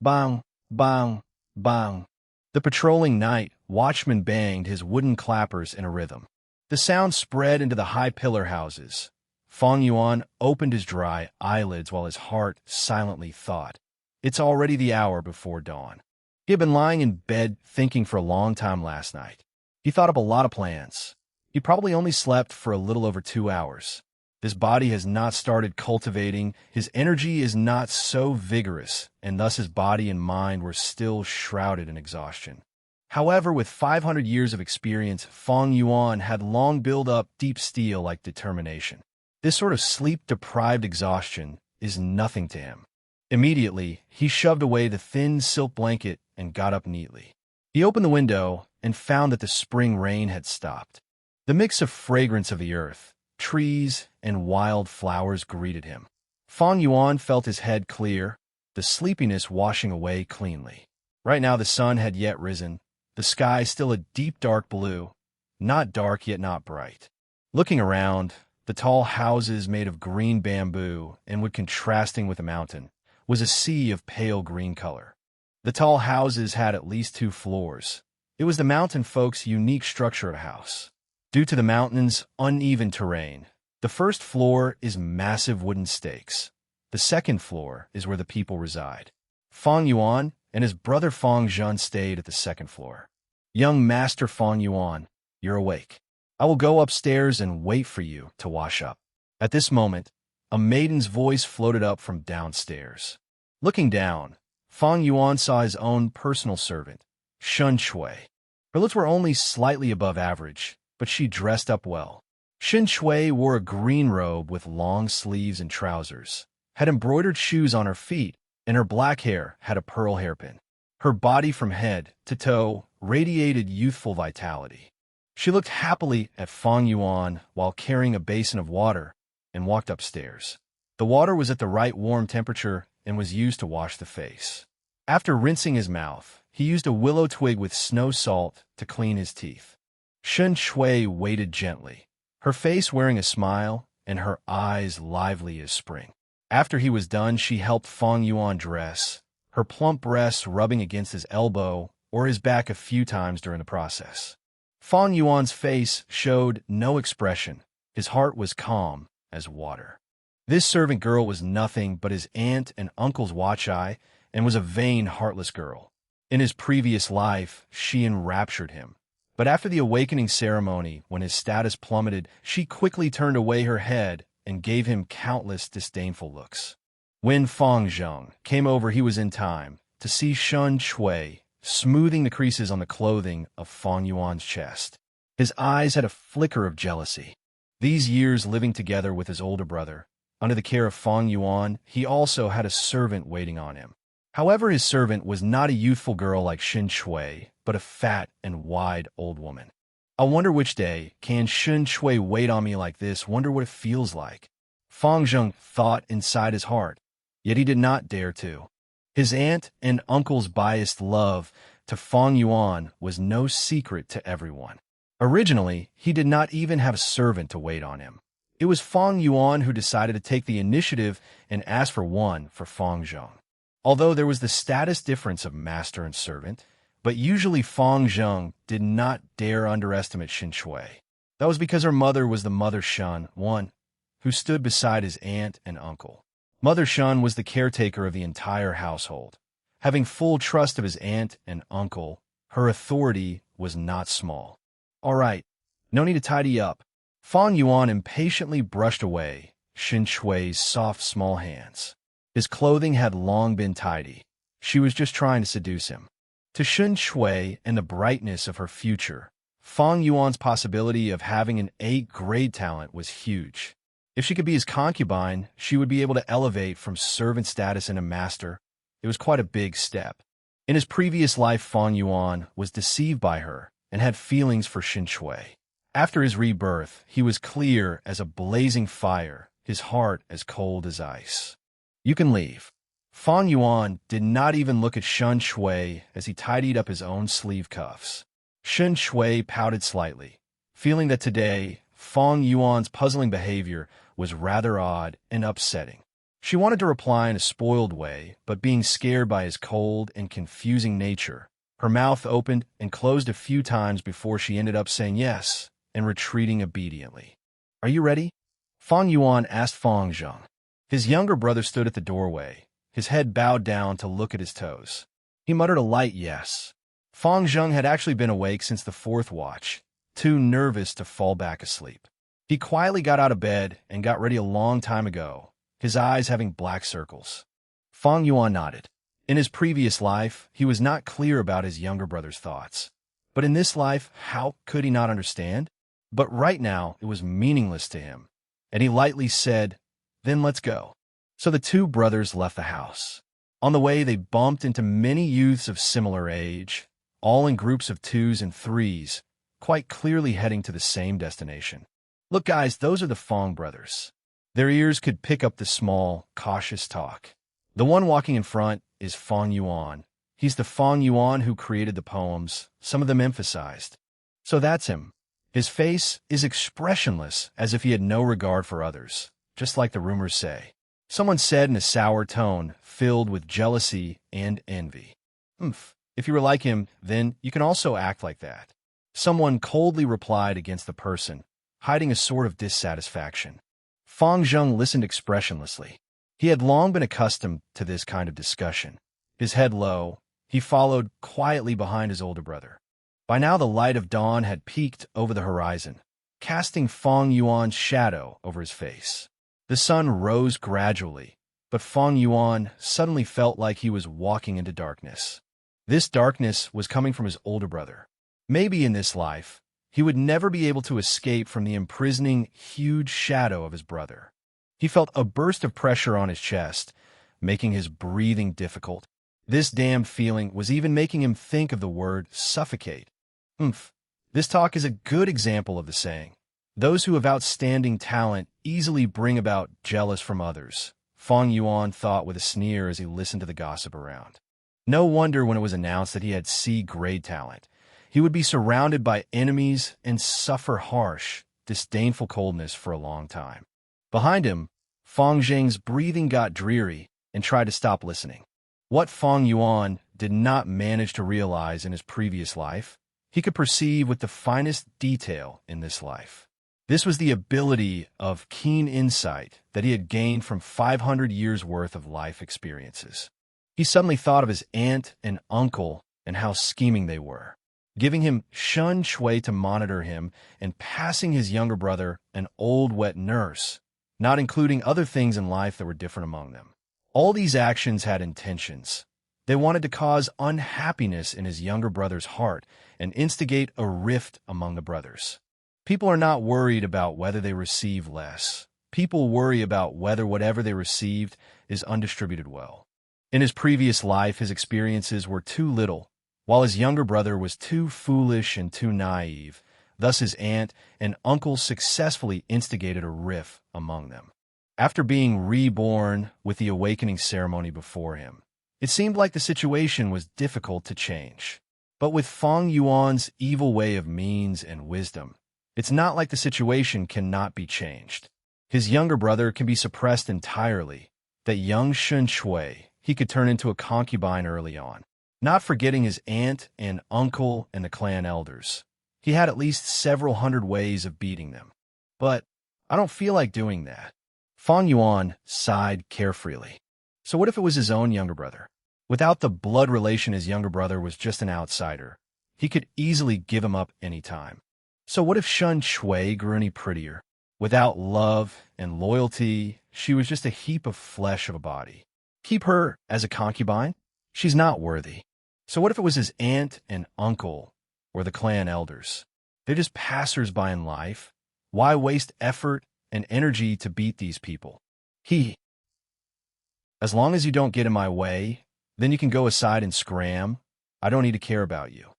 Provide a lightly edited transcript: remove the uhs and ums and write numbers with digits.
Bang, bang, bang. The patrolling night watchman banged his wooden clappers in a rhythm. The sound spread into the high pillar houses. Fang Yuan opened his dry eyelids while his heart silently thought, "It's already the hour before dawn." He had been lying in bed thinking for a long time last night. He thought up a lot of plans. He probably only slept for a little over 2 hours. His body has not started cultivating, his energy is not so vigorous, and thus his body and mind were still shrouded in exhaustion. However, with 500 years of experience, Fang Yuan had long built up deep steel-like determination. This sort of sleep-deprived exhaustion is nothing to him. Immediately, he shoved away the thin silk blanket and got up neatly. He opened the window and found that the spring rain had stopped. The mix of fragrance of the earth, trees, and wild flowers greeted him. Fang Yuan felt his head clear, the sleepiness washing away cleanly. Right now the sun had yet risen, the sky still a deep dark blue, not dark yet not bright. Looking around, the tall houses made of green bamboo and wood contrasting with the mountain was a sea of pale green color. The tall houses had at least 2 floors. It was the mountain folks' unique structure of a house. Due to the mountain's uneven terrain, the first floor is massive wooden stakes. The second floor is where the people reside. Fang Yuan and his brother Fang Zheng stayed at the second floor. "Young Master Fang Yuan, you're awake. I will go upstairs and wait for you to wash up." At this moment, a maiden's voice floated up from downstairs. Looking down, Fang Yuan saw his own personal servant, Shen Cui. Her looks were only slightly above average, but she dressed up well. Shen Cui wore a green robe with long sleeves and trousers, had embroidered shoes on her feet, and her black hair had a pearl hairpin. Her body from head to toe radiated youthful vitality. She looked happily at Fang Yuan while carrying a basin of water and walked upstairs. The water was at the right warm temperature and was used to wash the face. After rinsing his mouth, he used a willow twig with snow salt to clean his teeth. Shen Cui waited gently, her face wearing a smile and her eyes lively as spring. After he was done, she helped Fang Yuan dress, her plump breasts rubbing against his elbow or his back a few times during the process. Fang Yuan's face showed no expression. His heart was calm as water. This servant girl was nothing but his aunt and uncle's watch-eye and was a vain, heartless girl. In his previous life, she enraptured him. But after the awakening ceremony, when his status plummeted, she quickly turned away her head and gave him countless disdainful looks. When Fang Zheng came over, he was in time to see Shen Cui smoothing the creases on the clothing of Fang Yuan's chest. His eyes had a flicker of jealousy. These years living together with his older brother, under the care of Fang Yuan, he also had a servant waiting on him. However, his servant was not a youthful girl like Shen Cui, but a fat and wide old woman. "I wonder which day can Shen Cui wait on me like this, wonder what it feels like," Fang Zheng thought inside his heart, yet he did not dare to. His aunt and uncle's biased love to Fang Yuan was no secret to everyone. Originally, he did not even have a servant to wait on him. It was Fang Yuan who decided to take the initiative and ask for one for Fang Zheng. Although there was the status difference of master and servant, but usually Fang Zheng did not dare underestimate Shen Cui. That was because her mother was the Mother Shen, one who stood beside his aunt and uncle. Mother Shen was the caretaker of the entire household. Having full trust of his aunt and uncle, her authority was not small. "All right, no need to tidy up." Fang Yuan impatiently brushed away Shen Cui's soft, small hands. His clothing had long been tidy. She was just trying to seduce him. To Shen Cui and the brightness of her future, Fang Yuan's possibility of having an A-grade talent was huge. If she could be his concubine, she would be able to elevate from servant status into master. It was quite a big step. In his previous life, Fang Yuan was deceived by her and had feelings for Shen Cui. After his rebirth, he was clear as a blazing fire, his heart as cold as ice. "You can leave." Fang Yuan did not even look at Shen Cui as he tidied up his own sleeve cuffs. Shen Cui pouted slightly, feeling that today Fang Yuan's puzzling behavior was rather odd and upsetting. She wanted to reply in a spoiled way, but being scared by his cold and confusing nature, her mouth opened and closed a few times before she ended up saying yes and retreating obediently. "Are you ready?" Fang Yuan asked Fang Zheng. His younger brother stood at the doorway, his head bowed down to look at his toes. He muttered a light yes. Fang Zheng had actually been awake since the fourth watch, too nervous to fall back asleep. He quietly got out of bed and got ready a long time ago, his eyes having black circles. Fang Yuan nodded. In his previous life, he was not clear about his younger brother's thoughts. But in this life, how could he not understand? But right now, it was meaningless to him. And he lightly said, "Then let's go." So the two brothers left the house. On the way, they bumped into many youths of similar age, all in groups of twos and threes, quite clearly heading to the same destination. "Look, guys, those are the Fang brothers." Their ears could pick up the small, cautious talk. The one walking in front is Fang Yuan. He's the Fang Yuan who created the poems, some of them emphasized. So that's him. His face is expressionless, as if he had no regard for others, just like the rumors say. Someone said in a sour tone, filled with jealousy and envy. If you were like him, then you can also act like that." Someone coldly replied against the person, hiding a sort of dissatisfaction. Fang Zheng listened expressionlessly. He had long been accustomed to this kind of discussion. His head low, he followed quietly behind his older brother. By now the light of dawn had peeked over the horizon, casting Fang Yuan's shadow over his face. The sun rose gradually, but Fang Yuan suddenly felt like he was walking into darkness. This darkness was coming from his older brother. Maybe in this life, he would never be able to escape from the imprisoning, huge shadow of his brother. He felt a burst of pressure on his chest, making his breathing difficult. This damned feeling was even making him think of the word suffocate. This talk is a good example of the saying, "Those who have outstanding talent easily bring about jealous from others," Fang Yuan thought with a sneer as he listened to the gossip around. No wonder when it was announced that he had C-grade talent. He would be surrounded by enemies and suffer harsh, disdainful coldness for a long time. Behind him, Fang Zheng's breathing got dreary and tried to stop listening. What Fang Yuan did not manage to realize in his previous life, he could perceive with the finest detail in this life. This was the ability of keen insight that he had gained from 500 years' worth of life experiences. He suddenly thought of his aunt and uncle and how scheming they were, giving him Shen Cui to monitor him and passing his younger brother an old wet nurse, not including other things in life that were different among them. All these actions had intentions. They wanted to cause unhappiness in his younger brother's heart and instigate a rift among the brothers. People are not worried about whether they receive less. People worry about whether whatever they received is undistributed well. In his previous life, his experiences were too little, while his younger brother was too foolish and too naive. Thus his aunt and uncle successfully instigated a rift among them. After being reborn with the awakening ceremony before him, it seemed like the situation was difficult to change. But with Fang Yuan's evil way of means and wisdom, it's not like the situation cannot be changed. His younger brother can be suppressed entirely. That young Shen Cui, he could turn into a concubine early on. Not forgetting his aunt and uncle and the clan elders. He had at least several hundred ways of beating them. But I don't feel like doing that. Fang Yuan sighed carefreely. So what if it was his own younger brother? Without the blood relation, his younger brother was just an outsider. He could easily give him up any time. So what if Shen Cui grew any prettier? Without love and loyalty, she was just a heap of flesh of a body. Keep her as a concubine? She's not worthy. So what if it was his aunt and uncle or the clan elders? They're just passers-by in life. Why waste effort and energy to beat these people? As long as you don't get in my way, then you can go aside and scram. I don't need to care about you.